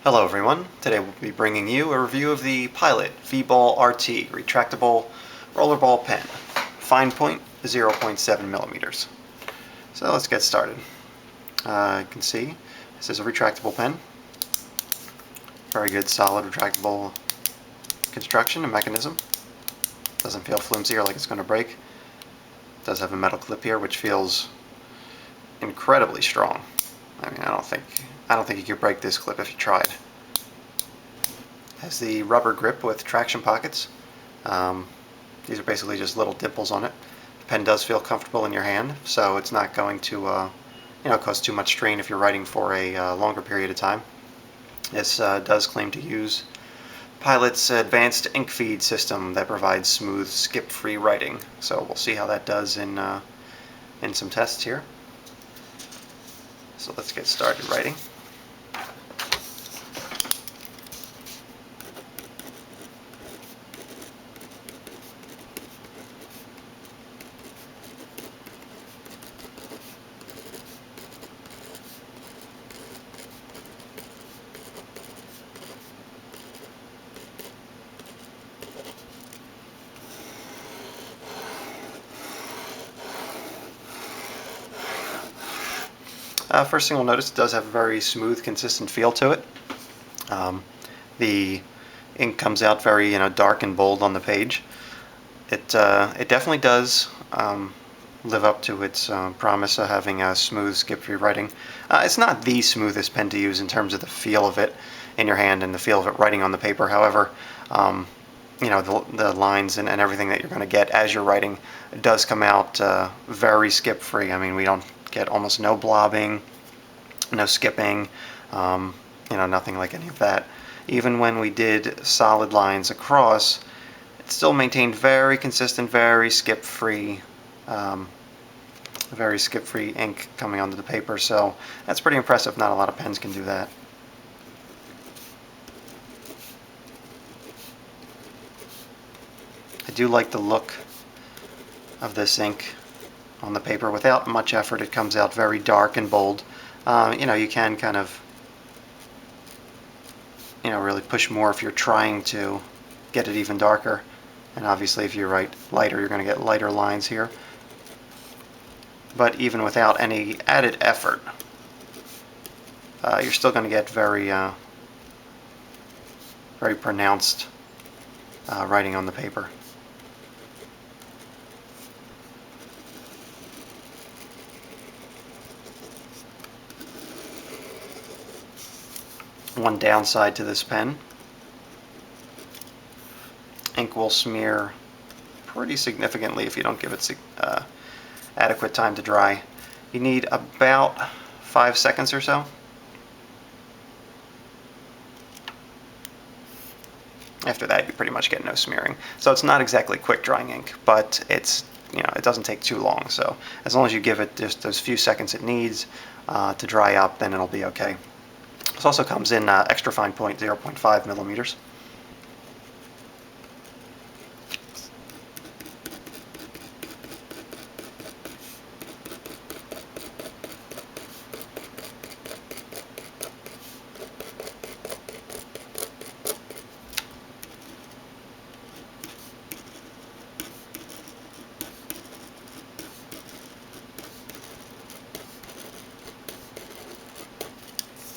Hello everyone, today we'll be bringing you a review of the Pilot Vball RT retractable rollerball pen. Fine point 0.7 millimeters. So let's get started. You can see this is a retractable pen. Very good solid retractable construction and mechanism. Doesn't feel flimsy or like it's going to break. It does have a metal clip here which feels incredibly strong. I mean, I don't think you could break this clip if you tried. It has the rubber grip with traction pockets. These are basically just little dimples on it. The pen does feel comfortable in your hand, so it's not going to cause too much strain if you're writing for a longer period of time. This does claim to use Pilot's advanced ink feed system that provides smooth, skip-free writing. So we'll see how that does in some tests here. So let's get started writing. First thing we'll notice, it does have a very smooth, consistent feel to it. The ink comes out very dark and bold on the page. It definitely does live up to its promise of having a smooth, skip-free writing. It's not the smoothest pen to use in terms of the feel of it in your hand and the feel of it writing on the paper. However, the lines and everything that you're going to get as you're writing does come out very skip-free. I mean, we don't get almost no blobbing, no skipping, nothing like any of that. Even when we did solid lines across, it still maintained very consistent, very skip-free ink coming onto the paper. So that's pretty impressive. Not a lot of pens can do that. I do like the look of this ink on the paper. Without much effort, it comes out very dark and bold. You can kind of really push more if you're trying to get it even darker. And obviously if you write lighter, you're going to get lighter lines here. But even without any added effort, you're still going to get very pronounced writing on the paper. One downside to this pen, ink will smear pretty significantly if you don't give it adequate time to dry. You need about 5 seconds or so. After that, you pretty much get no smearing. So it's not exactly quick drying ink, but it doesn't take too long. So as long as you give it just those few seconds it needs to dry up, then it'll be okay. This also comes in extra fine point 0.5 millimeters.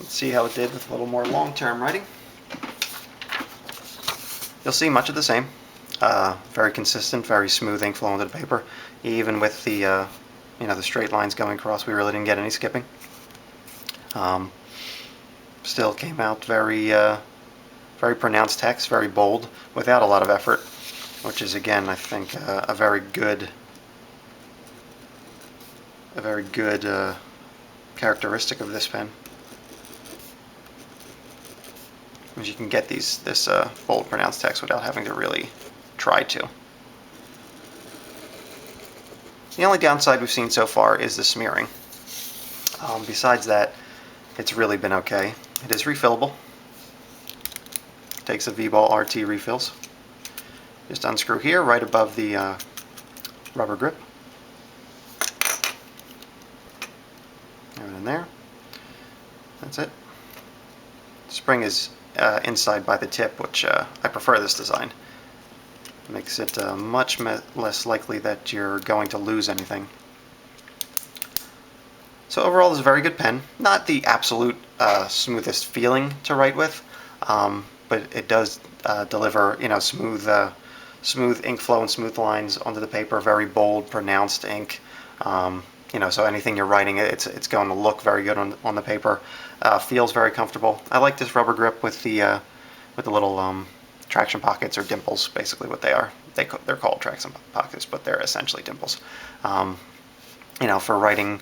Let's see how it did with a little more long-term writing. You'll see much of the same. Very consistent, very smooth ink flow onto the paper. Even with the the straight lines going across, we really didn't get any skipping. Still came out very pronounced text, very bold, without a lot of effort, which is again, I think, a very good characteristic of this pen. You can get this bold, pronounced text without having to really try to. The only downside we've seen so far is the smearing. Besides that, it's really been okay. It is refillable. Takes the Vball RT refills. Just unscrew here, right above the rubber grip. There. That's it. spring is inside by the tip, which I prefer this design. Makes it much less likely that you're going to lose anything. So overall, this is a very good pen. Not the absolute smoothest feeling to write with, but it does deliver, smooth ink flow and smooth lines onto the paper. Very bold, pronounced ink. So anything you're writing, it's going to look very good on the paper. Feels very comfortable. I like this rubber grip with the little traction pockets, or dimples, basically what they are. They're called traction pockets, but they're essentially dimples. For writing,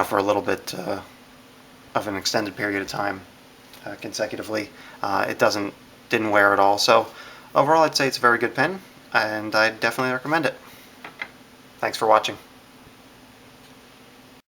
for a little bit of an extended period of time consecutively, it didn't wear at all. So overall, I'd say it's a very good pen, and I definitely recommend it. Thanks for watching.